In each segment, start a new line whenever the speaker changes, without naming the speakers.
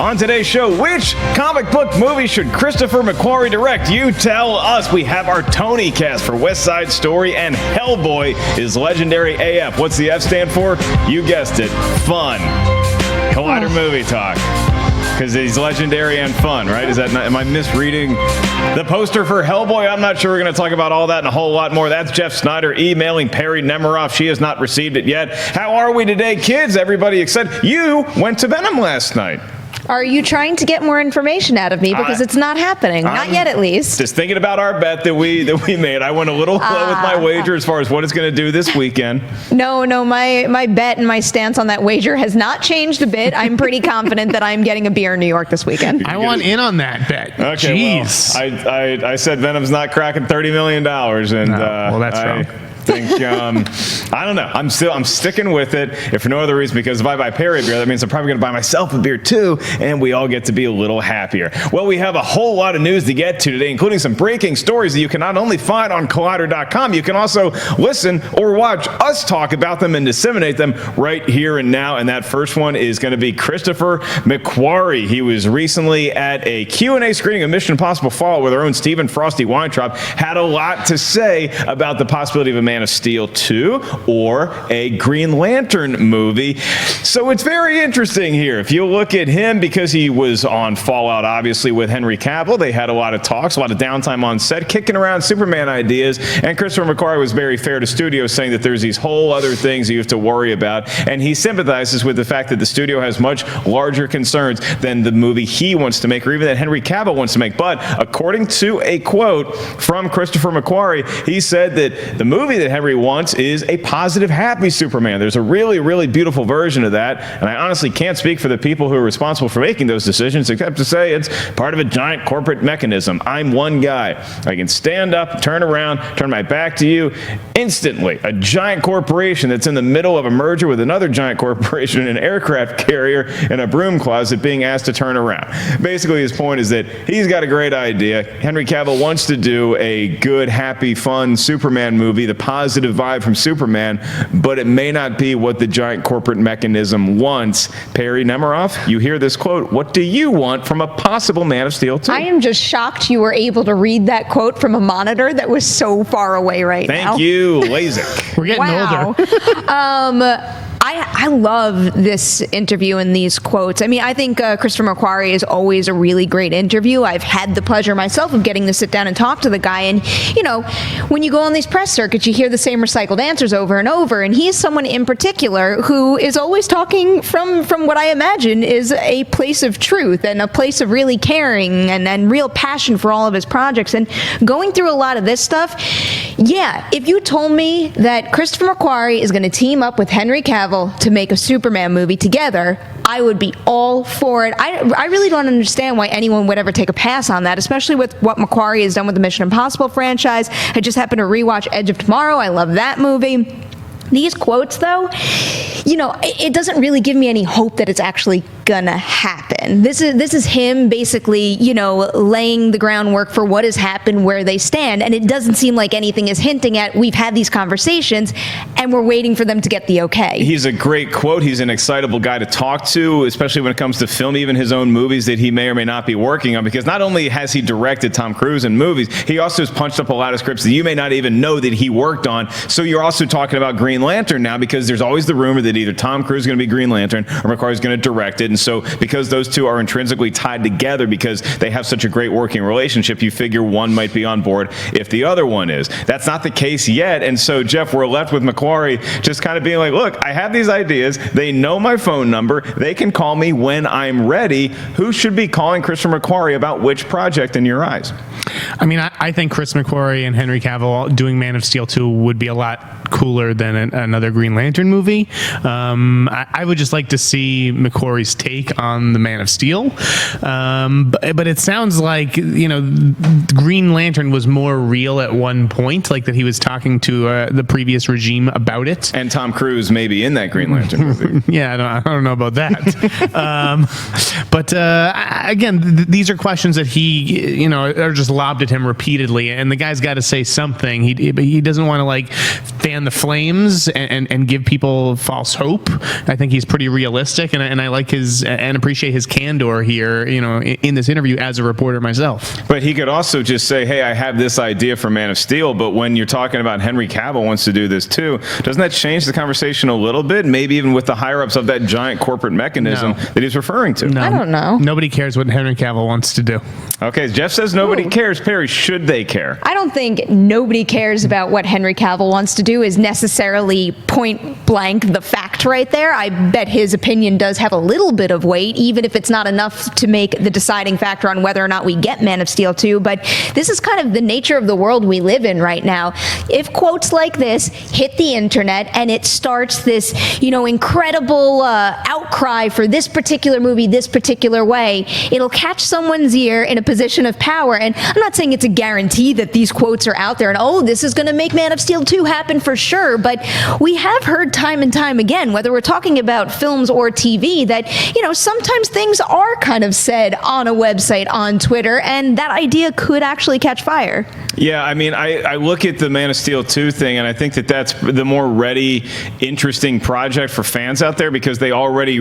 On today's show, which comic book movie should Christopher McQuarrie direct? You tell us. We have our Tony cast for West Side Story, and Hellboy is legendary AF. What's the F stand for? You guessed it. Fun. Collider movie talk. Because he's legendary and fun, right? Is that not, am I misreading the poster for Hellboy? I'm not sure. We're going to talk about all that and a whole lot more. That's Jeff Sneider emailing Perri Nemiroff. She has not received it yet. How are we today, kids? Everybody excited? You went to Venom last night.
Are you trying to get more information out of me? Because it's not happening. Not yet, at least.
Just thinking about our bet that we made. I went a little low with my wager as far as what it's going to do this weekend.
No, my bet and my stance on that wager has not changed a bit. I'm pretty confident that I'm getting a beer in New York this weekend.
I want in on that bet.
Okay,
Jeez.
well, I said Venom's not cracking $30 million, and
well, that's wrong.
I don't know. I'm sticking with it, if for no other reason, because if I buy Perri a beer, that means I'm probably going to buy myself a beer too, and we all get to be a little happier. Well, we have a whole lot of news to get to today, including some breaking stories that you can not only find on Collider.com, you can also listen or watch us talk about them and disseminate them right here and now. And that first one is going to be Christopher McQuarrie. He was recently at a Q&A screening of Mission Impossible Fallout with our own Stephen Frosty Weintraub. Had a lot to say about the possibility of a Man of Steel 2 or a Green Lantern movie. So it's very interesting here. If you look at him, because he was on Fallout, obviously, with Henry Cavill, they had a lot of talks, a lot of downtime on set, kicking around Superman ideas, and Christopher McQuarrie was very fair to studios, saying that there's these whole other things you have to worry about, and he sympathizes with the fact that the studio has much larger concerns than the movie he wants to make, or even that Henry Cavill wants to make. But according to a quote from Christopher McQuarrie, he said that the movie that Henry wants is a positive, happy Superman. There's a really, really beautiful version of that, and I honestly can't speak for the people who are responsible for making those decisions, except to say it's part of a giant corporate mechanism. I'm one guy. I can stand up, turn around, turn my back to you instantly. A giant corporation that's in the middle of a merger with another giant corporation, an aircraft carrier, and a broom closet being asked to turn around. Basically, his point is that he's got a great idea. Henry Cavill wants to do a good, happy, fun Superman movie, the positive vibe from Superman, but it may not be what the giant corporate mechanism wants. Perri Nemiroff, you hear this quote. What do you want from a possible Man of Steel 2?
I am just shocked you were able to read that quote from a monitor that was so far away now.
Thank you, LASIK.
We're getting older.
I love this interview and these quotes. I mean, I think Christopher McQuarrie is always a really great interview. I've had the pleasure myself of getting to sit down and talk to the guy. And, you know, when you go on these press circuits, you hear the same recycled answers over and over. And he's someone in particular who is always talking from what I imagine is a place of truth and a place of really caring and real passion for all of his projects. And going through a lot of this stuff, yeah, if you told me that Christopher McQuarrie is going to team up with Henry Cavill to make a Superman movie together, I would be all for it. I really don't understand why anyone would ever take a pass on that, especially with what McQuarrie has done with the Mission Impossible franchise. I just happened to rewatch Edge of Tomorrow. I love that movie. These quotes, though, you know, it doesn't really give me any hope that it's actually gonna happen. This is him basically, you know, laying the groundwork for what has happened, where they stand, and it doesn't seem like anything is hinting at we've had these conversations and we're waiting for them to get the okay.
He's a great quote. He's an excitable guy to talk to, especially when it comes to film, even his own movies that he may or may not be working on, because not only has he directed Tom Cruise in movies, he also has punched up a lot of scripts that you may not even know that he worked on. So you're also talking about Green Lantern now, because there's always the rumor that either Tom Cruise is going to be Green Lantern or McQuarrie's going to direct it. And so because those two are intrinsically tied together, because they have such a great working relationship, you figure one might be on board if the other one is. That's not the case yet. And so, Jeff, we're left with McQuarrie just kind of being like, look, I have these ideas. They know my phone number. They can call me when I'm ready. Who should be calling Christopher McQuarrie about which project in your eyes?
I mean, I think Chris McQuarrie and Henry Cavill doing Man of Steel 2 would be a lot cooler than another Green Lantern movie. I would just like to see McQuarrie's take on the Man of Steel. But it sounds like, you know, Green Lantern was more real at one point, like that he was talking to the previous regime about it.
And Tom Cruise may be in that Green Lantern movie.
Yeah, I don't know about that. But again, these are questions that he, you know, are just lobbed at him repeatedly, and the guy's got to say something. He doesn't want to like fan the flames and give people false hope. I think he's pretty realistic, and I like his and appreciate his candor here, in this interview as a reporter myself.
But he could also just say, hey, I have this idea for Man of Steel, but when you're talking about Henry Cavill wants to do this too, doesn't that change the conversation a little bit? Maybe even with the higher-ups of that giant corporate mechanism that he's referring to.
No,
I don't know.
Nobody cares what Henry Cavill wants to do.
Okay, Jeff says nobody cares. Perri, should they care?
I don't think nobody cares about what Henry Cavill wants to do is necessarily point blank the fact right there. I bet his opinion does have a little bit of weight, even if it's not enough to make the deciding factor on whether or not we get Man of Steel 2. But this is kind of the nature of the world we live in right now. If quotes like this hit the internet and it starts this, incredible outcry for this particular movie, this particular way, it'll catch someone's ear in a position of power. And I'm not saying it's a guarantee that these quotes are out there and, this is going to make Man of Steel 2 happen for sure. But we have heard time and time again, whether we're talking about films or TV, that, sometimes things are kind of said on a website, on Twitter, and that idea could actually catch fire.
Yeah, I mean, I look at the Man of Steel 2 thing, and I think that's the more ready, interesting project for fans out there, because they already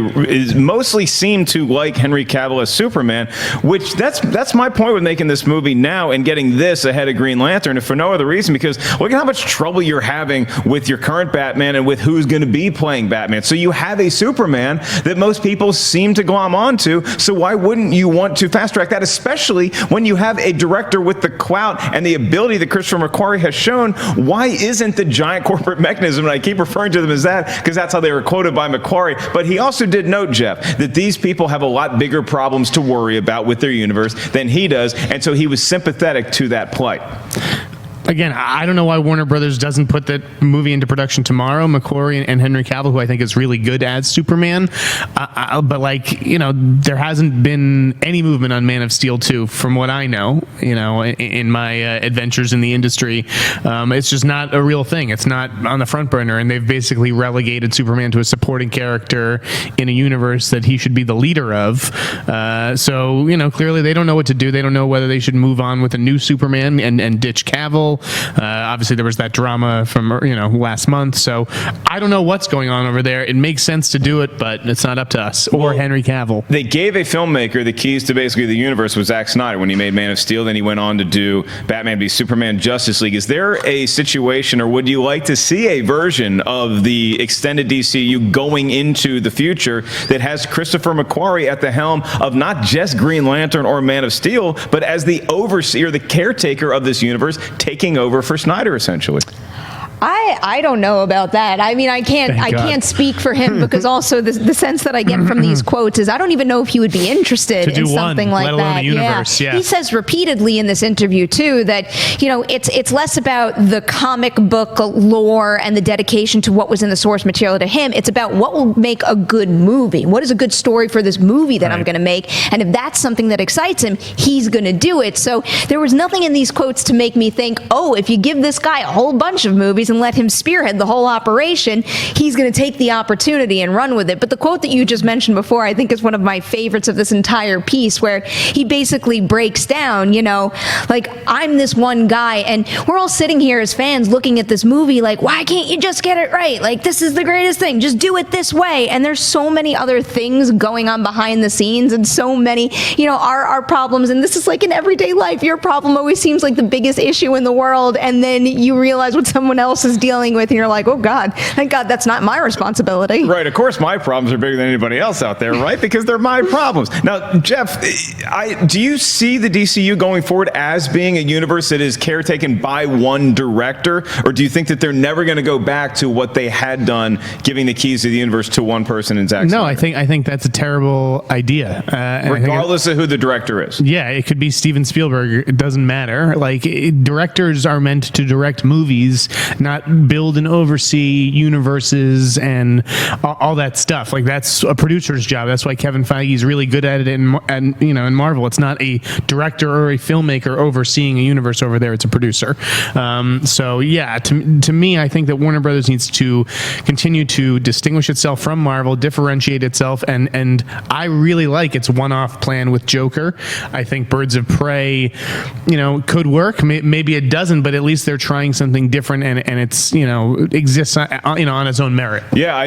mostly seem to like Henry Cavill as Superman, which that's my point with making this movie now and getting this ahead of Green Lantern, if for no other reason, because look at how much trouble you're having with your current Batman and with who's going to be playing Batman. So you have a Superman that most people seem to glom onto, so why wouldn't you want to fast track that, especially when you have a director with the clout and the ability that Christopher McQuarrie has shown? Why isn't the giant corporate mechanism, and I keep referring to them as that because that's how they were quoted by McQuarrie, but he also did note, Jeff, that these people have a lot bigger problems to worry about with their universe than he does, and so he was sympathetic to that plight.
Again, I don't know why Warner Brothers doesn't put that movie into production tomorrow. McQuarrie and Henry Cavill, who I think is really good as Superman, but there hasn't been any movement on Man of Steel 2 from what I know. In my adventures in the industry, it's just not a real thing. It's not on the front burner, and they've basically relegated Superman to a supporting character in a universe that he should be the leader of. So clearly they don't know what to do. They don't know whether they should move on with a new Superman and ditch Cavill. Obviously, there was that drama from last month, so I don't know what's going on over there. It makes sense to do it, but it's not up to us or Henry Cavill.
They gave a filmmaker the keys to basically the universe with Zack Sneider when he made Man of Steel. Then he went on to do Batman v Superman, Justice League. Is there a situation, or would you like to see a version of the extended DCU going into the future that has Christopher McQuarrie at the helm of not just Green Lantern or Man of Steel, but as the overseer, the caretaker of this universe, taking over for Sneider, essentially?
I don't know about that. I mean, I can't speak for him, because also the sense that I get from these quotes is I don't even know if he would be interested in something like that.
The universe, yeah.
He says repeatedly in this interview too that it's less about the comic book lore and the dedication to what was in the source material to him. It's about what will make a good movie. What is a good story for this movie that I'm going to make? And if that's something that excites him, he's going to do it. So there was nothing in these quotes to make me think, if you give this guy a whole bunch of movies and let him spearhead the whole operation, he's going to take the opportunity and run with it. But the quote that you just mentioned before, I think, is one of my favorites of this entire piece, where he basically breaks down, I'm this one guy, and we're all sitting here as fans looking at this movie like, why can't you just get it right? Like, this is the greatest thing. Just do it this way. And there's so many other things going on behind the scenes, and so many, our problems. And this is like in everyday life. Your problem always seems like the biggest issue in the world, and then you realize what someone else is dealing with, and you're like, oh God, thank God that's not my responsibility.
Right, of course my problems are bigger than anybody else out there, right? Because they're my problems. Now, Jeff, do you see the DCU going forward as being a universe that is caretaken by one director, or do you think that they're never going to go back to what they had done, giving the keys to the universe to one person in Zack Snyder?
No, I think that's a terrible idea.
Regardless of who the director is.
Yeah, it could be Steven Spielberg. It doesn't matter. Like, directors are meant to direct movies, not not build and oversee universes and all that stuff. Like, that's a producer's job. That's why Kevin Feige's really good at it in Marvel. It's not a director or a filmmaker overseeing a universe over there. It's a producer. So yeah, to me, I think that Warner Brothers needs to continue to distinguish itself from Marvel, differentiate itself, and I really like its one-off plan with Joker. I think Birds of Prey, could work. Maybe it doesn't, but at least they're trying something different, and it's exists on its own merit.
Yeah,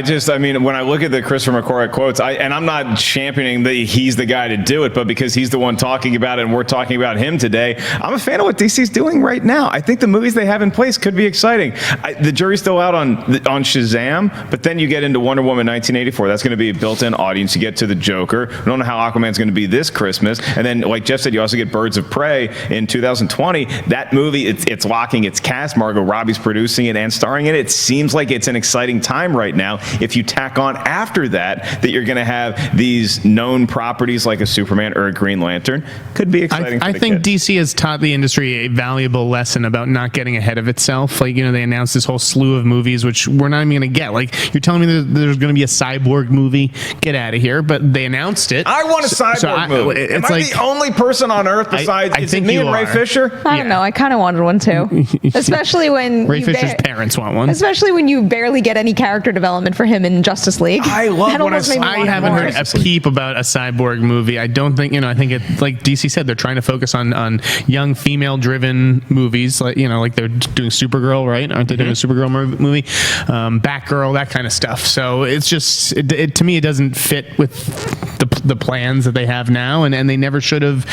when I look at the Christopher McQuarrie quotes, and I'm not championing that he's the guy to do it, but because he's the one talking about it and we're talking about him today, I'm a fan of what DC's doing right now. I think the movies they have in place could be exciting. The jury's still out on Shazam, but then you get into Wonder Woman 1984. That's going to be a built-in audience. You get to the Joker. We don't know how Aquaman's going to be this Christmas. And then, like Jeff said, you also get Birds of Prey in 2020. That movie, it's locking its cast. Margot Robbie's producing it and starring in it. It seems like it's an exciting time right now. If you tack on after that you're going to have these known properties like a Superman or a Green Lantern, could be exciting.
I think DC has taught the industry a valuable lesson about not getting ahead of itself. Like, they announced this whole slew of movies, which we're not even going to get. Like, you're telling me there's going to be a Cyborg movie? Get out of here. But they announced it.
I want a Cyborg movie. Am I the only person on Earth besides is it me and Ray Fisher?
I don't know. I kind of wanted one too. Especially when
Ray Fisher's parents want one.
Especially when you barely get any character development for him in Justice League.
I love when
I haven't heard a peep about a Cyborg movie. I don't think, I think it, like DC said, they're trying to focus on young female-driven movies, like they're doing Supergirl, right? Aren't they doing a Supergirl movie? Batgirl, that kind of stuff. So it's just, to me, it doesn't fit with the plans that they have now, and they never should have,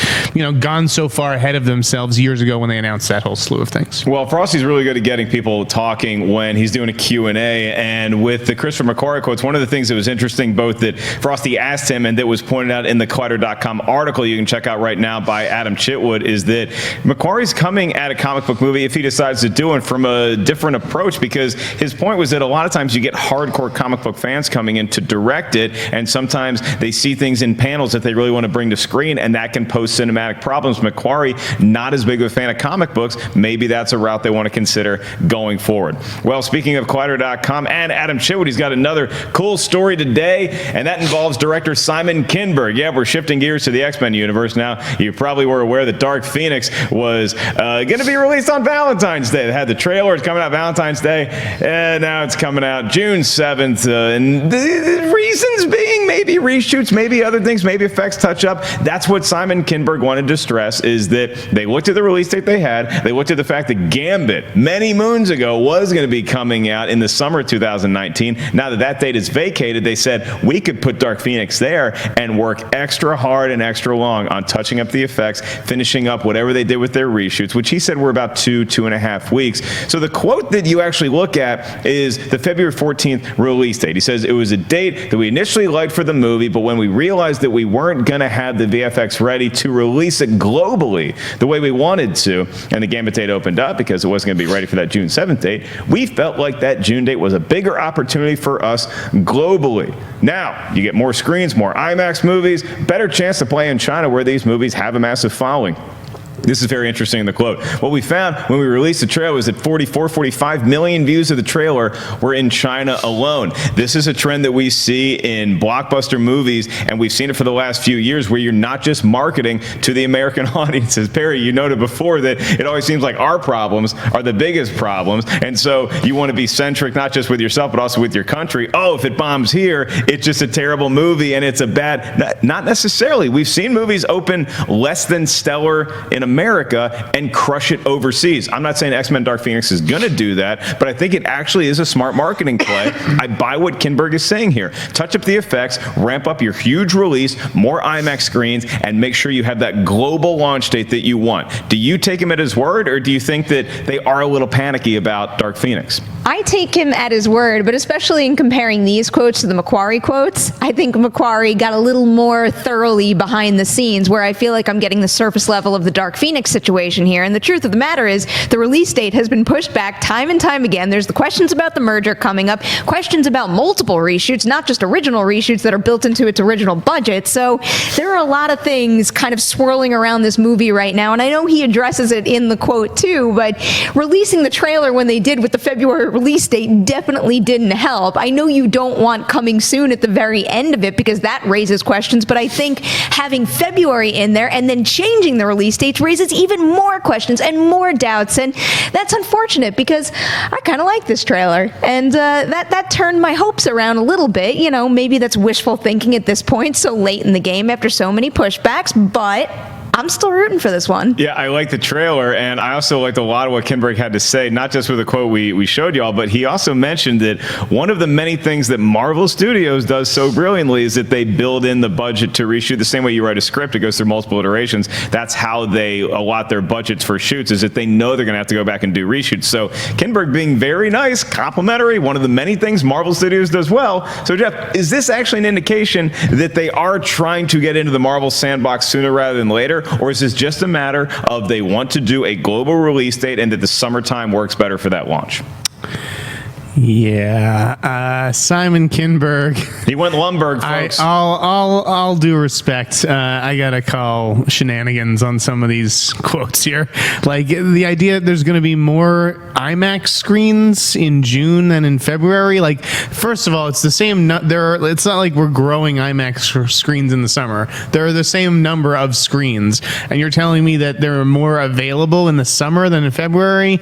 gone so far ahead of themselves years ago when they announced that whole slew of things.
Well, Frosty's really good at getting people talking when he's doing a Q&A, and with the Christopher McQuarrie quotes, one of the things that was interesting, both that Frosty asked him and that was pointed out in the Collider.com article you can check out right now by Adam Chitwood, is that McQuarrie's coming at a comic book movie, if he decides to do it, from a different approach, because his point was that a lot of times you get hardcore comic book fans coming in to direct it, and sometimes they see things in panels that they really want to bring to screen, and that can pose cinematic problems. McQuarrie, not as big of a fan of comic books, maybe that's a route they want to consider going forward. Well, speaking of Collider.com and Adam Chitwood, he's got another cool story today, and that involves director Simon Kinberg. Yeah, we're shifting gears to the X-Men universe now. You probably were aware that Dark Phoenix was going to be released on Valentine's Day. They had the trailer. It's coming out Valentine's Day, and now it's coming out June 7th. And the reasons being maybe reshoots, maybe other things, maybe effects touch up. That's what Simon Kinberg wanted to stress, is that they looked at the release date they had. They looked at the fact that Gambit, many moons ago, was going to be coming out in the summer of 2019. Now that date is vacated, they said we could put Dark Phoenix there and work extra hard and extra long on touching up the effects, finishing up whatever they did with their reshoots, which he said were about 2.5 weeks. So the quote that you actually look at is the February 14th release date. He says it was a date that we initially liked for the movie, but when we realized that we weren't going to have the VFX ready to release it globally the way we wanted to, and the Gambit date opened up because it wasn't going to be ready for that June 7th date, we felt like that June date was a bigger opportunity for us globally. Now, you get more screens, more IMAX movies, better chance to play in China where these movies have a massive following. This is very interesting in the quote. What we found when we released the trailer was that 45 million views of the trailer were in China alone. This is a trend that we see in blockbuster movies, and we've seen it for the last few years, where you're not just marketing to the American audiences. Perri, you noted before that it always seems like our problems are the biggest problems, and so you want to be centric not just with yourself but also with your country. Oh, if it bombs here, it's just a terrible movie and it's a bad... Not necessarily. We've seen movies open less than stellar in America and crush it overseas. I'm not saying X-Men Dark Phoenix is going to do that, but I think it actually is a smart marketing play. I buy what Kinberg is saying here. Touch up the effects, ramp up your huge release, more IMAX screens, and make sure you have that global launch date that you want. Do you take him at his word, or do you think that they are a little panicky about Dark Phoenix?
I take him at his word, but especially in comparing these quotes to the McQuarrie quotes, I think McQuarrie got a little more thoroughly behind the scenes, where I feel like I'm getting the surface level of the Dark Phoenix situation here. And the truth of the matter is the release date has been pushed back time and time again. There's the questions about the merger coming up, questions about multiple reshoots, not just original reshoots that are built into its original budget. So there are a lot of things kind of swirling around this movie right now. And I know he addresses it in the quote too, but releasing the trailer when they did with the February release date definitely didn't help. I know you don't want coming soon at the very end of it because that raises questions, but I think having February in there and then changing the release dates raises even more questions and more doubts, and that's unfortunate because I kind of like this trailer, and that turned my hopes around a little bit. You know, maybe that's wishful thinking at this point, so late in the game after so many pushbacks, but I'm still rooting for this one.
Yeah, I like the trailer, and I also liked a lot of what Kinberg had to say, not just with the quote we showed y'all, but he also mentioned that one of the many things that Marvel Studios does so brilliantly is that they build in the budget to reshoot the same way you write a script. It goes through multiple iterations. That's how they allot their budgets for shoots, is that they know they're going to have to go back and do reshoots. So Kinberg being very nice, complimentary, one of the many things Marvel Studios does well. So Jeff, is this actually an indication that they are trying to get into the Marvel sandbox sooner rather than later? Or is this just a matter of they want to do a global release date and that the summertime works better for that launch?
Yeah, Simon Kinberg.
He went Lumberg, folks.
I'll do respect. I gotta call shenanigans on some of these quotes here. Like the idea that there's going to be more IMAX screens in June than in February. Like, first of all, it's the same. It's not like we're growing IMAX screens in the summer. There are the same number of screens, and you're telling me that there are more available in the summer than in February.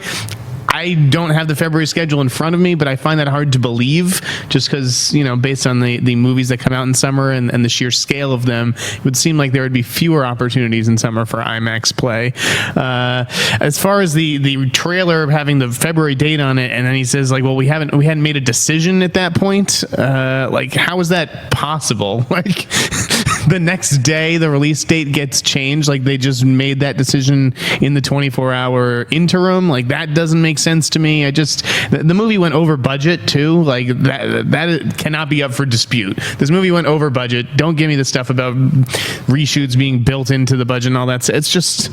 I don't have the February schedule in front of me, but I find that hard to believe just because, you know, based on the movies that come out in summer and the sheer scale of them, it would seem like there would be fewer opportunities in summer for IMAX play. As far as the trailer having the February date on it, and then he says, like, well, we hadn't made a decision at that point. Like, how is that possible? Like, the next day the release date gets changed, like they just made that decision in the 24-hour interim. Like, that doesn't make sense to me. The movie went over budget too. Like, that cannot be up for dispute. This movie went over budget. Don't give me the stuff about reshoots being built into the budget and all that. It's just,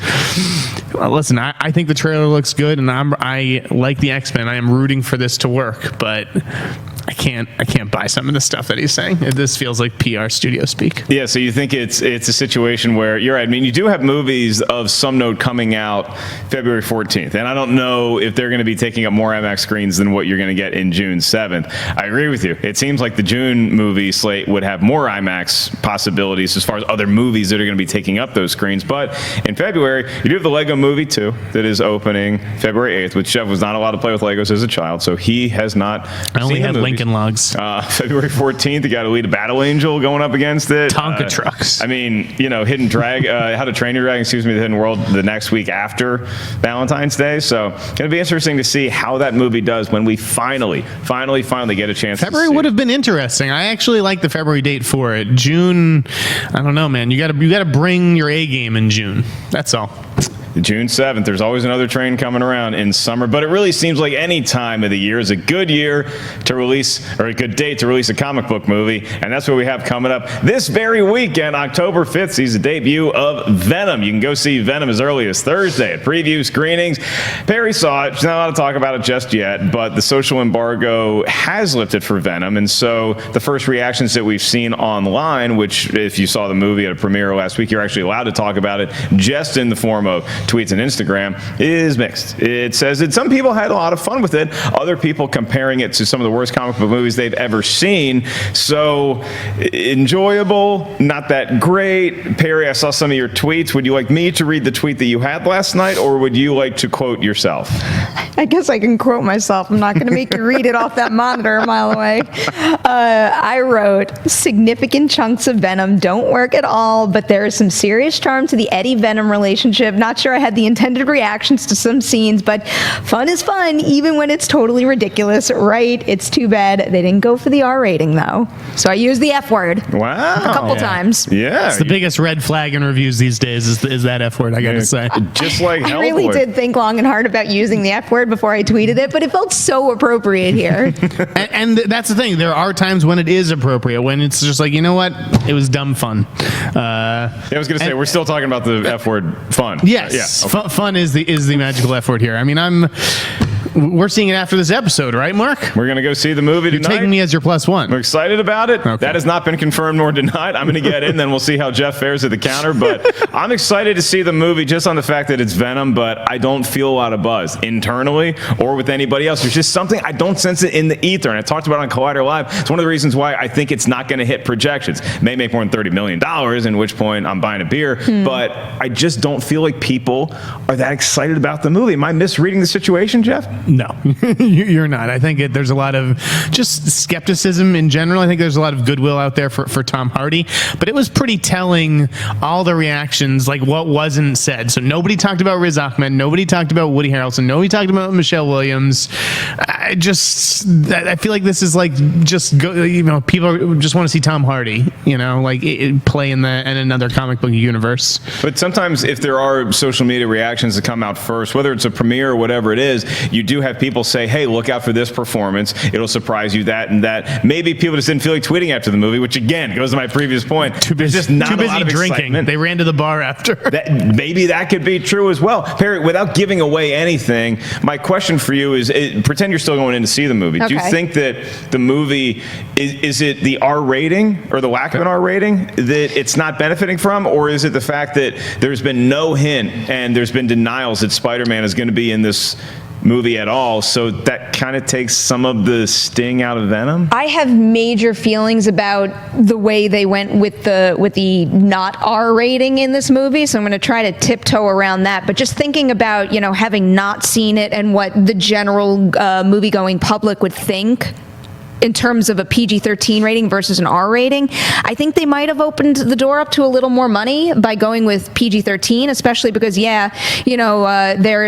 well, listen, I think the trailer looks good, and I like the X-Men. I am rooting for this to work, but I can't buy some of the stuff that he's saying. This feels like PR studio speak.
Yeah, so you think it's a situation where, you're right, I mean, you do have movies of some note coming out February 14th, and I don't know if they're going to be taking up more IMAX screens than what you're going to get in June 7th. I agree with you. It seems like the June movie slate would have more IMAX possibilities as far as other movies that are going to be taking up those screens, but in February, you do have the Lego Movie 2 that is opening February 8th, which Jeff was not allowed to play with Legos as a child, so he has not
I only
seen
had
the movie.
Lincoln Logs.
February 14th, you got to lead a Battle Angel going up against it.
Tonka trucks.
I mean, you know, Hidden Dragon, How to Train Your Dragon, the Hidden World, the next week after Valentine's Day. So it'll be interesting to see how that movie does when we finally get a chance.
February would have been interesting. I actually like the February date for it. June, I don't know, man. You got to bring your A game in June. That's all.
June 7th, there's always another train coming around in summer, but it really seems like any time of the year is a good year to release, or a good date to release a comic book movie, and that's what we have coming up this very weekend. October 5th sees the debut of Venom. You can go see Venom as early as Thursday at preview screenings. Perri saw it. She's not allowed to talk about it just yet, but the social embargo has lifted for Venom, and so the first reactions that we've seen online, which if you saw the movie at a premiere last week, you're actually allowed to talk about it just in the form of tweets and Instagram, is mixed. It says that some people had a lot of fun with it, other people comparing it to some of the worst comic book movies they've ever seen. So enjoyable, not that great. Perri, I saw some of your tweets. Would you like me to read the tweet that you had last night, or would you like to quote yourself?
I guess I can quote myself. I'm not going to make you read it off that monitor a mile away. I wrote, significant chunks of Venom don't work at all, but there is some serious charm to the Eddie-Venom relationship. Not sure I had the intended reactions to some scenes, but fun is fun, even when it's totally ridiculous, right? It's too bad they didn't go for the R rating, though. So I used the F word.
Wow.
A couple times.
Yeah.
It's the biggest red flag in reviews these days is that F word, I gotta say.
Just like Hellboy.
I really did think long and hard about using the F word before I tweeted it, but it felt so appropriate here.
And that's the thing. There are times when it is appropriate, when it's just like, you know what? It was dumb fun.
I was going to say, we're still talking about the F word, fun.
Yes,
Yeah. Okay.
Fun is the magical F word here. I mean, we're seeing it after this episode, right, Mark?
We're going to go see the movie
You're
tonight.
taking me as your +1.
I'm excited about it.
Okay.
That has not been confirmed nor denied. I'm going to get in, then we'll see how Jeff fares at the counter. But I'm excited to see the movie just on the fact that it's Venom, but I don't feel a lot of buzz internally or with anybody else. There's just something, I don't sense it in the ether. And I talked about it on Collider Live. It's one of the reasons why I think it's not going to hit projections. It may make more than $30 million, in which point I'm buying a beer. But I just don't feel like people are that excited about the movie. Am I misreading the situation, Jeff?
No, you're not. I think there's a lot of just skepticism in general. I think there's a lot of goodwill out there for Tom Hardy, but it was pretty telling, all the reactions, like what wasn't said. So nobody talked about Riz Ahmed, nobody talked about Woody Harrelson, nobody talked about Michelle Williams. I feel like this is like people just want to see Tom Hardy, play in another comic book universe.
But sometimes if there are social media reactions that come out first, whether it's a premiere or whatever it is, you do have people say, hey, look out for this performance. It'll surprise you, that and that. Maybe people just didn't feel like tweeting after the movie, which again goes to my previous point. There's just not
too busy
a lot of
drinking.
excitement.
They ran to the bar after.
Maybe that could be true as well. Perri, without giving away anything, my question for you is, pretend you're still going in to see the movie.
Okay.
Do you think that the movie, is it the R rating or the lack of an R rating that it's not benefiting from? Or is it the fact that there's been no hint and there's been denials that Spider-Man is going to be in this movie at all, so that kind of takes some of the sting out of Venom?
I have major feelings about the way they went with the not R rating in this movie, so I'm going to try to tiptoe around that. But just thinking about, having not seen it and what the general movie-going public would think in terms of a PG-13 rating versus an R rating, I think they might have opened the door up to a little more money by going with PG-13, especially because, they're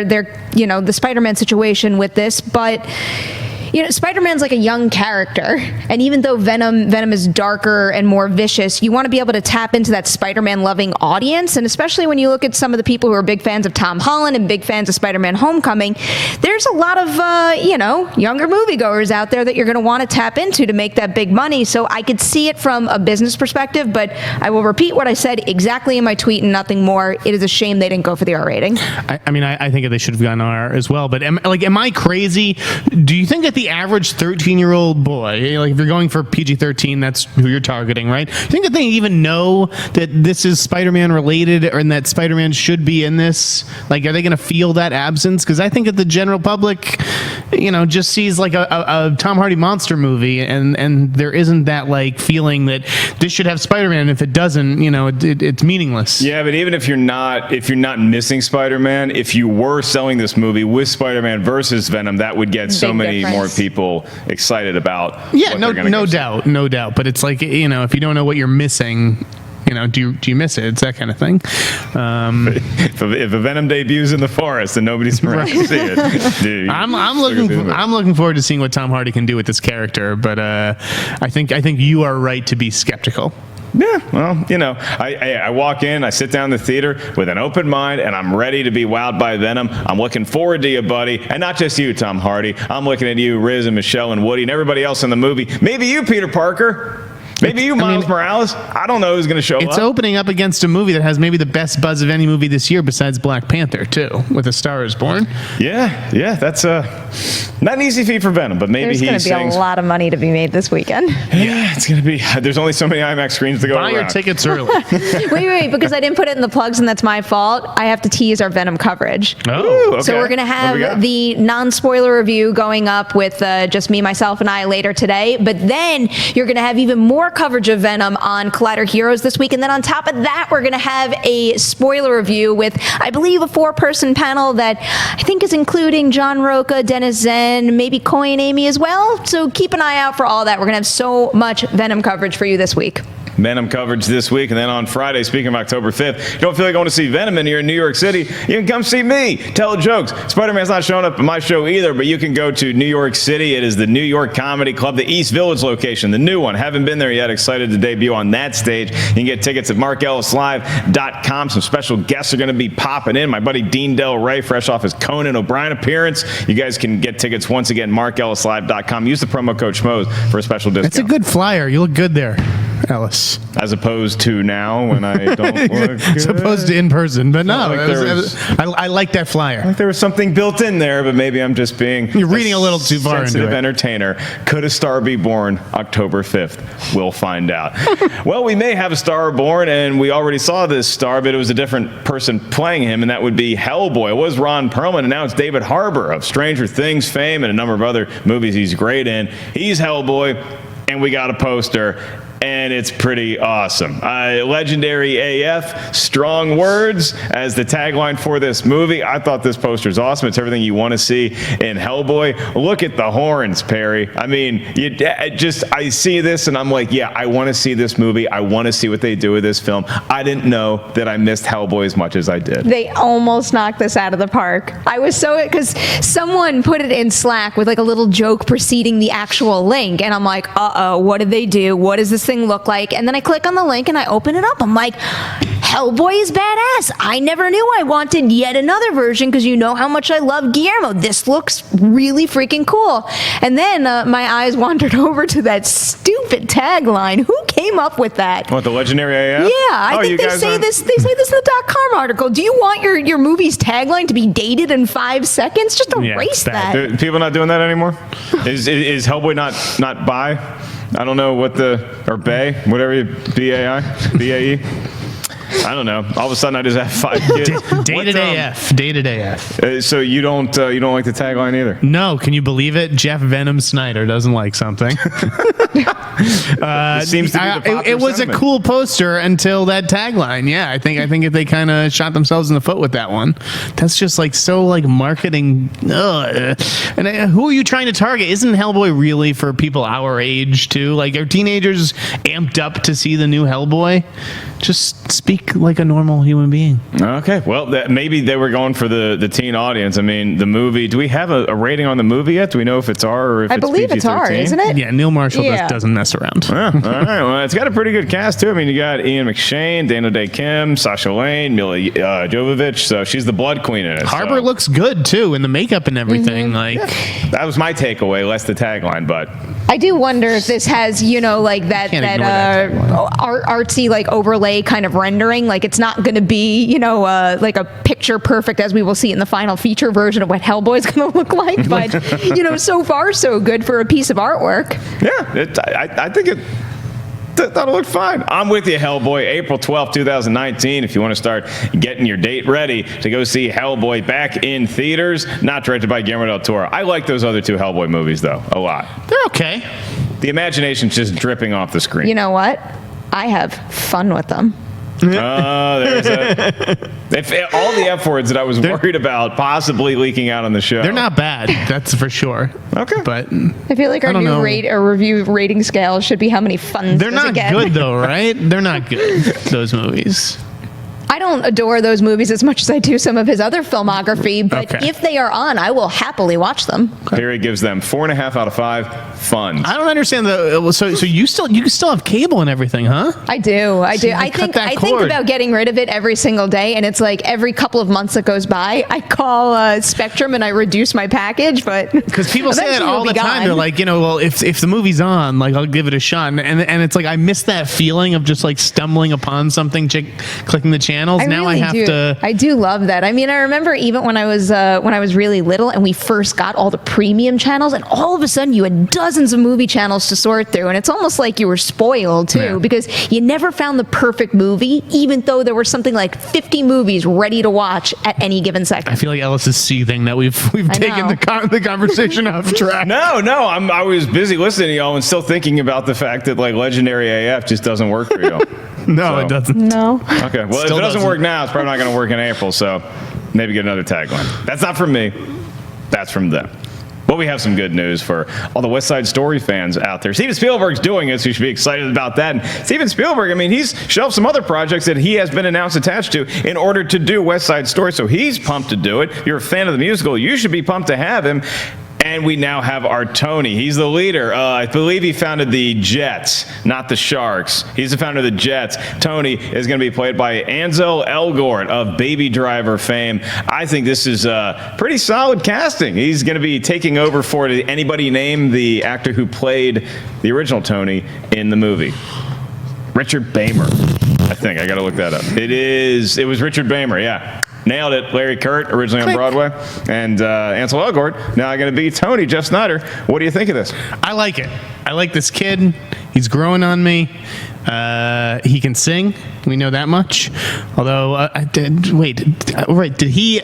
the Spider-Man situation with this, but Spider-Man's like a young character, and even though Venom is darker and more vicious, you want to be able to tap into that Spider-Man loving audience, and especially when you look at some of the people who are big fans of Tom Holland and big fans of Spider-Man Homecoming, there's a lot of younger moviegoers out there that you're going to want to tap into to make that big money. So I could see it from a business perspective, but I will repeat what I said exactly in my tweet and nothing more. It is a shame they didn't go for the R rating.
I think they should have gone R as well. But am I crazy? Do you think that the average 13-year-old boy, like if you're going for PG-13, that's who you're targeting, right? You think that they even know that this is Spider-Man related and that Spider-Man should be in this? Like, are they going to feel that absence? Because I think that the general public, just sees like a Tom Hardy monster movie, and there isn't that like feeling that this should have Spider-Man. And if it doesn't, it's meaningless.
Yeah, but even if you're not missing Spider-Man, if you were selling this movie with Spider-Man versus Venom, that would get so many more people excited about.
Yeah, no doubt. But it's like, if you don't know what you're missing, do you miss it? It's that kind of thing.
If a Venom debuts in the forest and nobody's around to see it, dude,
I'm looking forward to seeing what Tom Hardy can do with this character. But I think you are right to be skeptical.
Yeah, well, I walk in, I sit down in the theater with an open mind, and I'm ready to be wowed by Venom. I'm looking forward to you, buddy. And not just you, Tom Hardy. I'm looking at you, Riz and Michelle and Woody and everybody else in the movie. Maybe you, Peter Parker. Maybe you, Miles Morales. I don't know who's going to show up.
It's opening up against a movie that has maybe the best buzz of any movie this year besides Black Panther, too, with A Star is Born.
Yeah, that's not an easy feat for Venom, but maybe
there's going to be a lot of money to be made this weekend.
Yeah, it's going to be. There's only so many IMAX screens to go around.
Buy your tickets early.
Wait, because I didn't put it in the plugs, and that's my fault. I have to tease our Venom coverage.
Oh, okay.
So we're going to have the non-spoiler review going up with just me, myself, and I later today. But then you're going to have even more coverage of Venom on Collider Heroes this week. And then on top of that, we're going to have a spoiler review with, I believe, a 4-person panel that I think is including John Roca, Dennis Zen, maybe Coy and Amy as well. So keep an eye out for all that. We're going to have so much Venom coverage for you this week.
Venom coverage this week, and then on Friday, speaking of October 5th, you don't feel like going to see Venom and you're in New York City, you can come see me, tell jokes. Spider-Man's not showing up at my show either, but you can go to New York City. It is the New York Comedy Club, the East Village location, the new one. Haven't been there yet. Excited to debut on that stage. You can get tickets at markellislive.com. Some special guests are going to be popping in. My buddy Dean Del Rey, fresh off his Conan O'Brien appearance. You guys can get tickets once again, markellislive.com. Use the promo code Schmoes for a special discount.
It's a good flyer. You look good there. Ellis.
As opposed to now when I don't look good.
As opposed to in person, but no,
Like
I like that flyer.
Like there was something built in there, but maybe I'm just being
You're reading a little too far into
sensitive
it.
entertainer. Could a star be born October 5th? We'll find out. Well, we may have a star born, and we already saw this star, but it was a different person playing him, and that would be Hellboy. It was Ron Perlman, and now it's David Harbour of Stranger Things fame and a number of other movies he's great in. He's Hellboy, and we got a poster. And it's pretty awesome. Legendary AF, strong words as the tagline for this movie. I thought this poster is awesome. It's everything you want to see in Hellboy. Look at the horns, Perri. I mean, I see this and I'm like, yeah, I want to see this movie. I want to see what they do with this film. I didn't know that I missed Hellboy as much as I did.
They almost knocked this out of the park. I was so, because someone put it in Slack with like a little joke preceding the actual link. And I'm like, what did they do? What does this thing look like? And then I click on the link and I open it up. I'm like, Hellboy is badass. I never knew I wanted yet another version because you know how much I love Guillermo. This looks really freaking cool. And then my eyes wandered over to that stupid tagline. Who came up with that?
What, the Legendary AF?
Yeah, I think they say this. They say this in the .com article. Do you want your movie's tagline to be dated in 5 seconds? Just erase that.
People not doing that anymore? Is Hellboy not bi? I don't know what or Bay, whatever, B-A-E. I don't know. All of a sudden, I just have 5 kids.
Dated AF. Dated AF.
So you don't like the tagline either?
No. Can you believe it? Jeff Venom Sneider doesn't like something.
It seems to be the popular
it was
sentiment.
a cool poster until that tagline. Yeah, I think they kind of shot themselves in the foot with that one. That's just like so like marketing. And who are you trying to target? Isn't Hellboy really for people our age too? Like, are teenagers amped up to see the new Hellboy? Just speak like a normal human being.
Okay, well, maybe they were going for the teen audience. I mean, the movie. Do we have a rating on the movie yet? Do we know if it's R or if
I
it's
believe it's R,
PG-13?
isn't it?
Yeah, Neil Marshall
Yeah.
doesn't mess around.
Yeah, all right. Well, it's got a pretty good cast too. I mean, you got Ian McShane, Dana Day Kim, Sasha Lane, Mila Jovovich. So she's the blood queen in it.
Harbour
so.
looks good too in the makeup and everything. Like
That was my takeaway, less the tagline, but
I do wonder if this has, like that
Can't ignore that tagline.
artsy like overlay kind of rendering. Like it's not going to be, like a picture perfect as we will see in the final feature version of what Hellboy's going to look like. But so far so good for a piece of artwork.
yeah, I think it. That'll look fine. I'm with you, Hellboy. April 12th, 2019. If you want to start getting your date ready to go see Hellboy back in theaters, not directed by Guillermo del Toro. I like those other 2 Hellboy movies, though, a lot.
they're okay.
The imagination's just dripping off the screen.
You know what? I have fun with them.
There's all the F words that I was worried about possibly leaking out on the show.
They're not bad. That's for sure.
Okay.
But
I feel like our
don't
new
know.
review rating scale should be how many funs
they're
does it
not
get?
good though, right? They're not good. Those movies.
I don't adore those movies as much as I do some of his other filmography, but
Okay.
if they are on, I will happily watch them.
Perri gives them 4.5 out of 5 funds.
I don't understand so you still have cable and everything, huh?
I do. I
cut
think
that
I think
cord.
about getting rid of it every single day, and it's like every couple of months that goes by, I call Spectrum and I reduce my package. But
Because people say that
eventually
all
it'll
the
be
time.
gone.
They're like, well, if the movie's on, like I'll give it a shot, and it's like I miss that feeling of just like stumbling upon something, clicking the channels. Now I
really
have
do.
to.
I do love that. I mean, I remember even when I was really little and we first got all the premium channels, and all of a sudden you had dozens of movie channels to sort through, and it's almost like you were spoiled too,
Yeah.
because you never found the perfect movie, even though there were something like 50 movies ready to watch at any given second.
I feel like Ellis is seething that we've taken
know.
the conversation off track.
No, I was busy listening to y'all and still thinking about the fact that like Legendary AF just doesn't work for you.
No,
So-
it doesn't.
No.
Okay, well, if
Still
it doesn't
doesn't.
work now, it's probably not going to work in April, so maybe get another tagline. That's not from me. That's from them. But we have some good news for all the West Side Story fans out there. Steven Spielberg's doing it, so you should be excited about that. And Steven Spielberg, I mean, he's shelved some other projects that he has been announced attached to in order to do West Side Story, so he's pumped to do it. If you're a fan of the musical, you should be pumped to have him. And we now have our Tony. He's the leader. I believe he founded the Jets, not the Sharks. He's the founder of the Jets. Tony is going to be played by Ansel Elgort of Baby Driver fame. I think this is pretty solid casting. He's going to be taking over for anybody name the actor who played the original Tony in the movie. Richard Beymer. I think I got to look that up. It was Richard Beymer. Yeah. Nailed it. Larry Kurt, originally on Broadway. And Ansel Elgort, now going to be Tony, Jeff Sneider. What do you think of this?
I like it. I like this kid. He's growing on me. He can sing. We know that much. Although, did he?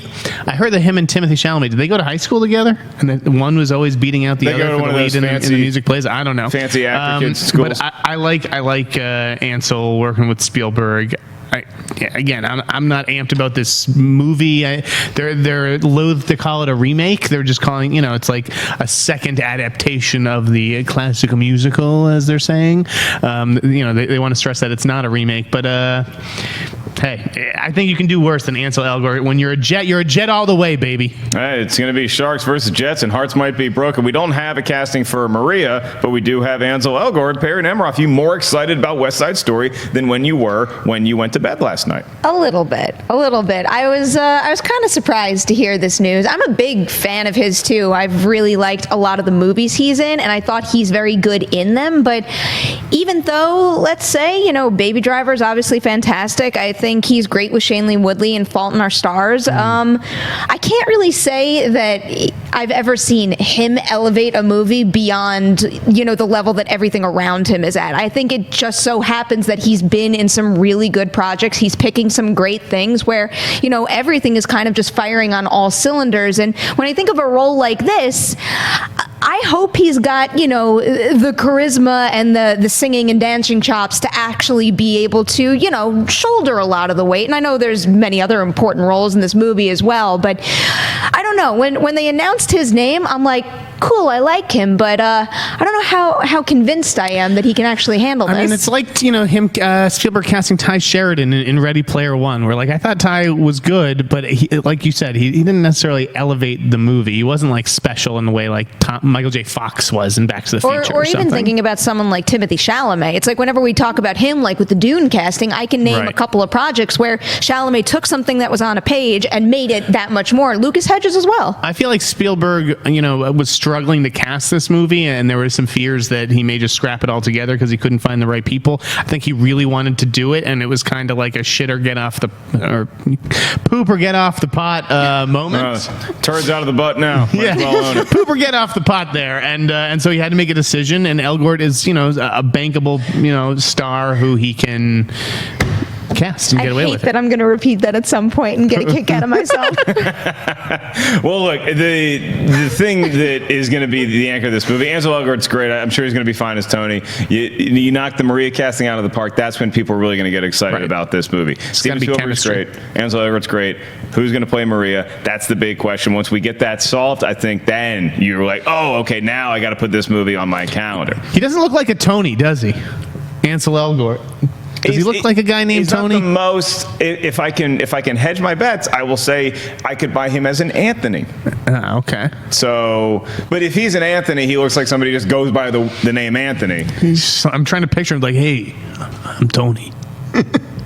I heard that him and Timothée Chalamet, did they go to high school together? And that one was always beating out the other for the lead in the music plays? I don't know.
Fancy actor kids schools.
But I like Ansel working with Spielberg. I'm not amped about this movie. They're loath to call it a remake. They're just calling, it's like a second adaptation of the classical musical, as they're saying. They want to stress that it's not a remake, but hey, I think you can do worse than Ansel Elgort. When you're a jet all the way, baby.
Hey, it's going to be Sharks versus Jets, and hearts might be broken. We don't have a casting for Maria, but we do have Ansel Elgort. Perri Nemiroff, you more excited about West Side Story than when you were when you went to bed last night?
A little bit. I was kind of surprised to hear this news. I'm a big fan of his too. I've really liked a lot of the movies he's in, and I thought he's very good in them. But even though, let's say, Baby Driver is obviously fantastic, I think he's great with Shailene Woodley in Fault in Our Stars. I can't really say that I've ever seen him elevate a movie beyond, the level that everything around him is at. I think it just so happens that he's been in some really good projects. He's picking some great things where, everything is kind of just firing on all cylinders. And when I think of a role like this, I hope he's got, the charisma and the singing and dancing chops to actually be able to, shoulder a lot of the weight. And I know there's many other important roles in this movie as well, but I don't know. When they announced his name, I'm like, cool, I like him, but I don't know how convinced I am that he can actually handle this.
I mean, it's like, him, Spielberg casting Ty Sheridan in Ready Player One, where, I thought Ty was good, but he, like you said, he didn't necessarily elevate the movie. He wasn't, special in the way, Michael J. Fox was in Back to the Future or
even thinking about someone like Timothée Chalamet. It's like whenever we talk about him, with the Dune casting, I can name a couple of projects where Chalamet took something that was on a page and made it that much more. Lucas Hedges as well.
I feel like Spielberg, was struggling to cast this movie, and there were some fears that he may just scrap it all together because he couldn't find the right people. I think he really wanted to do it, and it was kind of like a shit or get off the or poop or get off the pot moment.
Turds out of the butt now.
Yeah, poop or get off the pot there, and so he had to make a decision. And Elgort is a bankable star who he can cast and get away with it.
I hate that I'm going to repeat that at some point and get a kick out of myself.
Well, look, the thing that is going to be the anchor of this movie, Ansel Elgort's great. I'm sure he's going to be fine as Tony. You knock the Maria casting out of the park, that's when people are really going to get excited about this movie. Steven Spielberg's great. Ansel Elgort's great. Who's going to play Maria? That's the big question. Once we get that solved, I think then you're like, oh, okay, now I got to put this movie on my calendar.
He doesn't look like a Tony, does he? Ansel Elgort. Does he look like a guy named Tony?
Not the most. If I can hedge my bets, I will say I could buy him as an Anthony.
Okay.
So, but if he's an Anthony, he looks like somebody who just goes by the name Anthony.
I'm trying to picture him like, hey, I'm Tony.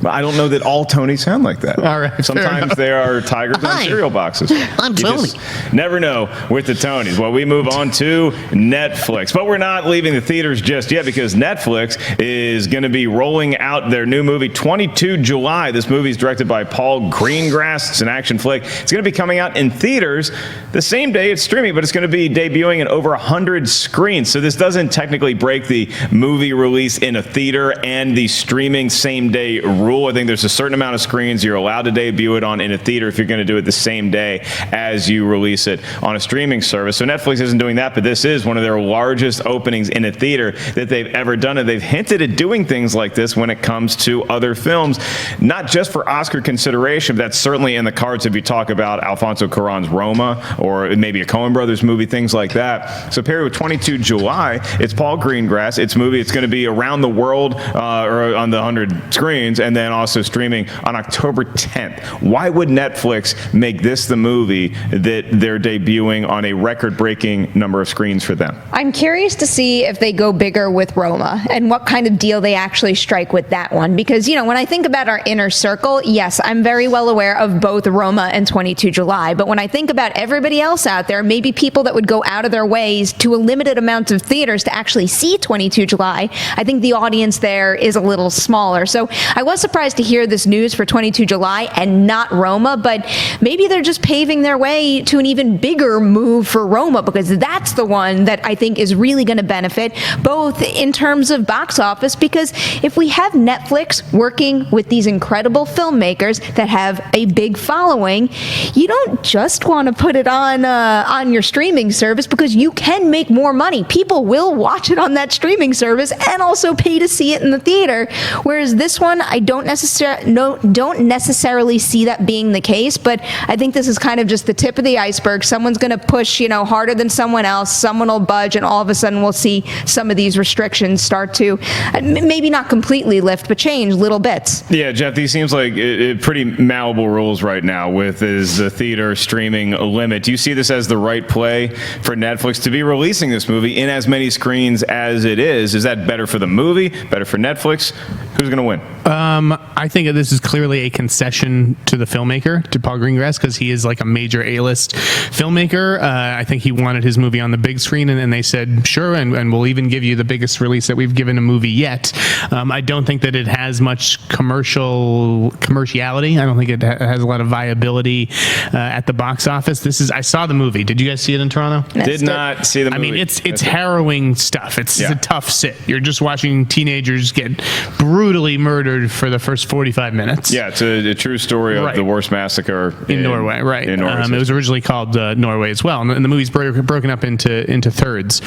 But I don't know that all Tonys sound like that.
All right.
Sometimes there are tigers on cereal boxes.
I'm Tony.
Never know with the Tonys. Well, we move on to Netflix. But we're not leaving the theaters just yet because Netflix is going to be rolling out their new movie 22 July. This movie is directed by Paul Greengrass. It's an action flick. It's going to be coming out in theaters the same day it's streaming, but it's going to be debuting in over 100 screens. So this doesn't technically break the movie release in a theater and the streaming same day rule. I think there's a certain amount of screens you're allowed to debut it on in a theater if you're going to do it the same day as you release it on a streaming service. So Netflix isn't doing that, but this is one of their largest openings in a theater that they've ever done. And they've hinted at doing things like this when it comes to other films, not just for Oscar consideration, but that's certainly in the cards if you talk about Alfonso Cuarón's Roma or maybe a Coen Brothers movie, things like that. So Perri, with 22 July, it's Paul Greengrass. It's going to be around the world or on the 100 screens, and then also streaming on October 10th. Why would Netflix make this the movie that they're debuting on a record-breaking number of screens for them?
I'm curious to see if they go bigger with Roma and what kind of deal they actually strike with that one. Because, when I think about our inner circle, yes, I'm very well aware of both Roma and 22 July. But when I think about everybody else out there, maybe people that would go out of their ways to a limited amount of theaters to actually see 22 July, I think the audience there is a little smaller. So I was surprised to hear this news for 22 July and not Roma, but maybe they're just paving their way to an even bigger move for Roma, because that's the one that I think is really going to benefit both in terms of box office, because if we have Netflix working with these incredible filmmakers that have a big following, you don't just want to put it on your streaming service, because you can make more money. People will watch it on that streaming service and also pay to see it in the theater. Whereas this one, I don't necessarily see that being the case, but I think this is kind of just the tip of the iceberg. Someone's going to push, harder than someone else. Someone will budge, and all of a sudden we'll see some of these restrictions start to maybe not completely lift, but change little bits.
Yeah, Jeff, these seems like pretty malleable rules right now with the theater streaming limit. Do you see this as the right play for Netflix to be releasing this movie in as many screens as it is? Is that better for the movie, better for Netflix? Who's going to win?
I think that this is clearly a concession to the filmmaker, to Paul Greengrass, because he is like a major A-list filmmaker. I think he wanted his movie on the big screen, and then they said, sure, and we'll even give you the biggest release that we've given a movie yet. I don't think that it has much commerciality. I don't think it has a lot of viability at the box office. I saw the movie. Did you guys see it in Toronto?
Did not see the movie.
I mean, it's harrowing stuff. It's a tough sit. You're just watching teenagers get brutally murdered for the first 45 minutes.
Yeah, it's a true story of the worst massacre
in Norway, right?
In Norway.
It was originally called Norway as well, and the movie's broken up into thirds.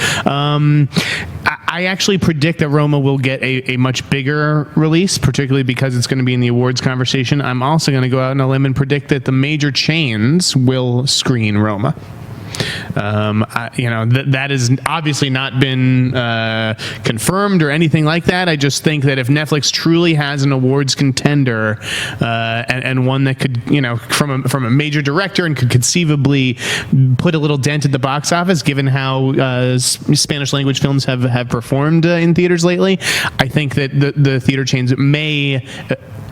I actually predict that Roma will get a much bigger release, particularly because it's going to be in the awards conversation. I'm also going to go out on a limb and predict that the major chains will screen Roma. That has obviously not been confirmed or anything like that. I just think that if Netflix truly has an awards contender and one that could, from a major director and could conceivably put a little dent at the box office, given how Spanish language films have performed in theaters lately, I think that the theater chains may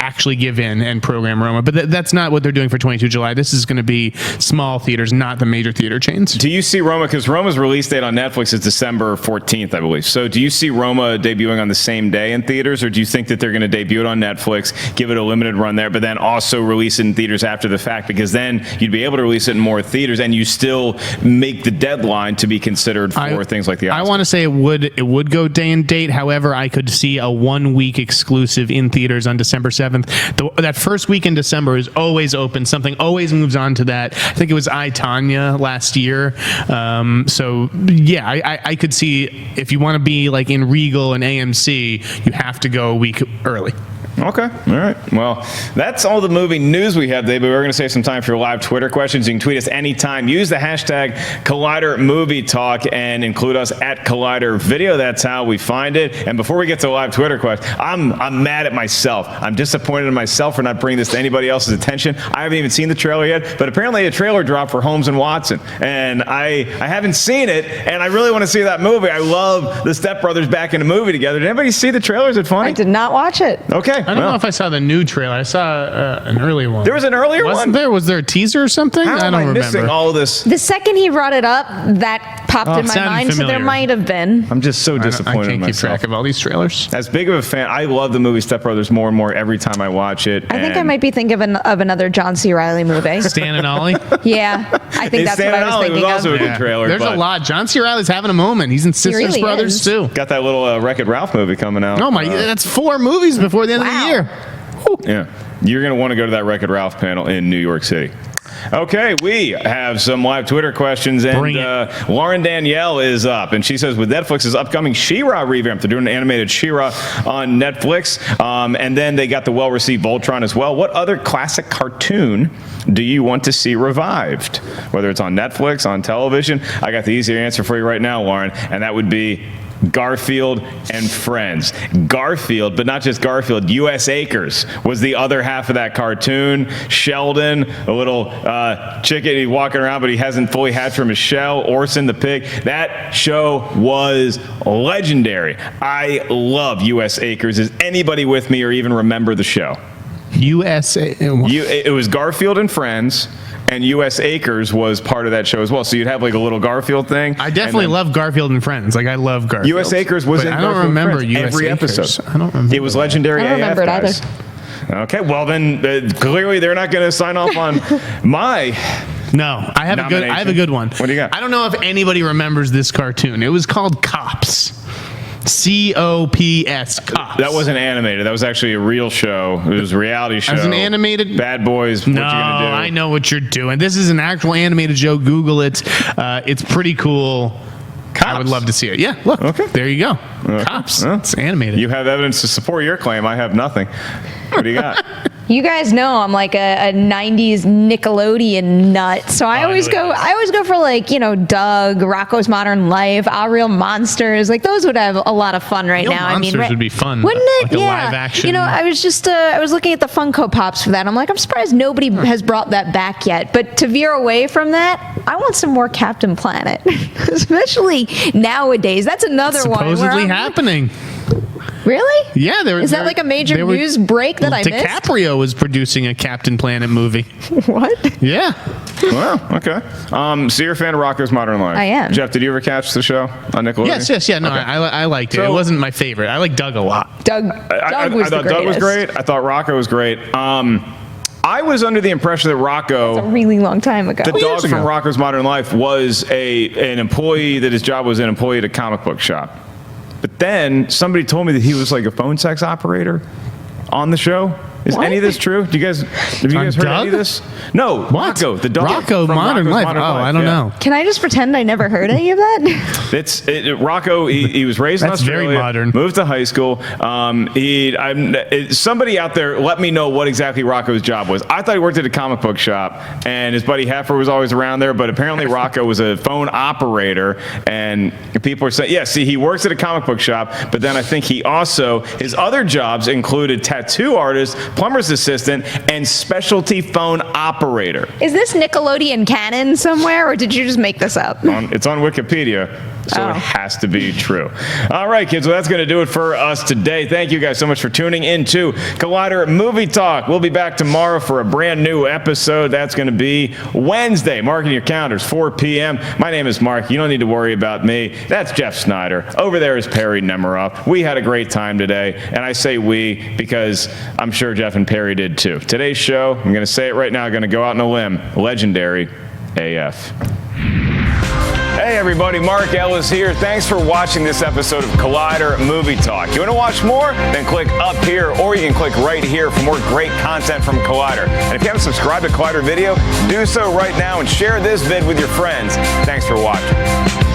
actually give in and program Roma. But that's not what they're doing for 22 July. This is going to be small theaters, not the major theater chains.
Do you see Roma, because Roma's release date on Netflix is December 14th, I believe. So do you see Roma debuting on the same day in theaters, or do you think that they're going to debut it on Netflix, give it a limited run there, but then also release it in theaters after the fact? Because then you'd be able to release it in more theaters, and you still make the deadline to be considered for things like the Oscars.
I want to say it would go day and date. However, I could see a 1 week exclusive in theaters on December 7th. That first week in December is always open. Something always moves on to that. I think it was I, Tonya last year. I could see if you want to be like in Regal and AMC, you have to go a week early.
Okay. All right. Well, that's all the movie news we have today, but we're going to save some time for your live Twitter questions. You can tweet us anytime. Use the hashtag Collider Movie Talk and include us at Collider Video. That's how we find it. And before we get to the live Twitter question, I'm mad at myself. I'm disappointed in myself for not bringing this to anybody else's attention. I haven't even seen the trailer yet, but apparently a trailer dropped for Holmes and Watson. And I haven't seen it, and I really want to see that movie. I love the Step Brothers back in a movie together. Did anybody see the trailer? Is it funny?
I did not watch it.
Okay.
I don't know if I saw the new trailer. I saw an early one.
There was an earlier
Wasn't
one?
there? Was there a teaser or something?
How
I don't
am I
remember.
missing all this?
The second he brought it up, that popped in my
sounded
mind, so
familiar.
there might have been.
I'm just so
I
disappointed in
can't keep
myself.
track of all these trailers.
As big of a fan, I love the movie Step Brothers more and more every time I watch it.
I think I might be thinking of another John C. Reilly movie.
Stan and Ollie.
Yeah, I think that's
Stan
what I
and
was
Ollie
thinking
was also
of.
a good trailer.
There's
but
a lot. John C. Reilly's having a moment. He's in Sisters
really
Brothers
is.
too.
Got that little Wreck-It Ralph movie coming out.
Oh my! That's 4 movies before the end of the
Wow.
year. Whew.
Yeah. You're going to want to go to that Wreck-It Ralph panel in New York City. Okay, we have some live Twitter questions, and
Bring it.
Lauren Danielle is up, and she says, with Netflix's upcoming She-Ra revamp, they're doing an animated She-Ra on Netflix, and then they got the well-received Voltron as well. What other classic cartoon do you want to see revived? Whether it's on Netflix, on television, I got the easier answer for you right now, Lauren, and that would be Garfield and Friends. Garfield, but not just Garfield, U.S. Acres was the other half of that cartoon. Sheldon, a little chicken, he's walking around, but he hasn't fully hatched from his shell. Orson the pig. That show was legendary. I love U.S. Acres. Is anybody with me or even remember the show? It was Garfield and Friends. And U.S. Acres was part of that show as well. So you'd have like a little Garfield thing.
I definitely love Garfield and Friends. Like I love Garfield.
U.S. Acres was in
I don't
Garfield
remember
and Friends
U.S.
every
Acres.
episode.
I don't remember.
It was legendary.
I don't remember it
guys.
either.
Okay, well then clearly they're not going to sign off on my.
No, I have a good one.
What do you got?
I don't know if anybody remembers this cartoon. It was called Cops. COPS, Cops.
That wasn't animated. That was actually a real show. It was a reality show.
It was an animated?
Bad Boys.
No,
what you gonna do?
I know what you're doing. This is an actual animated show. Google it. It's pretty cool.
Cops.
I would love to see it. Yeah, look.
Okay.
There you go. Cops. It's animated.
You have evidence to support your claim. I have nothing. What do you got?
You guys know I'm like a 90s Nickelodeon nut. So I always go for like, Doug, Rocko's Modern Life, Our Real Monsters. Like those would have a lot of fun right
Real
now.
Monsters would be fun.
Wouldn't it?
Like a
yeah.
live action.
I was just I was looking at the Funko Pops for that. I'm like, I'm surprised nobody has brought that back yet. But to veer away from that, I want some more Captain Planet. Especially nowadays. That's another one.
Supposedly happening.
Really?
Yeah,
Is that like a major news break that I missed?
DiCaprio was producing a Captain Planet movie.
What?
Yeah.
Wow. Okay. So you're a fan of Rocko's Modern Life?
I am.
Jeff, did you ever catch the show on Nickelodeon?
Yes. Yeah. No, okay. I liked it.
So,
it wasn't my favorite. I like Doug a lot.
Doug was
I thought Doug was great. I thought Rocko was great. I was under the impression that Rocko,
a really long time ago.
the dog from Rocko's Modern Life, was an employee that his job was an employee at a comic book shop. But then somebody told me that he was like a phone sex operator on the show. Is any of this true? Have you guys heard any of this? No,
what?
Rocko, the dog
Rocko
from
Modern
Rocko's
Life.
Modern Life.
I don't know.
Can I just pretend I never heard any of that?
Rocko. He was raised in Australia.
Very modern.
Moved to high school. Somebody out there, let me know what exactly Rocko's job was. I thought he worked at a comic book shop, and his buddy Heifer was always around there. But apparently, Rocko was a phone operator, and people are saying, he works at a comic book shop. But then I think his other jobs included tattoo artist, plumber's assistant, and specialty phone operator.
Is this Nickelodeon canon somewhere, or did you just make this up?
It's on Wikipedia, so it has to be true. All right, kids, well, that's going to do it for us today. Thank you guys so much for tuning into Collider Movie Talk. We'll be back tomorrow for a brand new episode. That's going to be Wednesday. Mark in your calendars, 4 p.m. My name is Mark. You don't need to worry about me. That's Jeff Sneider. Over there is Perri Nemiroff. We had a great time today, and I say we because I'm sure Jeff and Perri did too. Today's show, I'm going to say it right now, going to go out on a limb, legendary AF. Hey everybody, Mark Ellis here. Thanks for watching this episode of Collider Movie Talk. You want to watch more? Then click up here, or you can click right here for more great content from Collider. And if you haven't subscribed to Collider Video, do so right now and share this vid with your friends. Thanks for watching.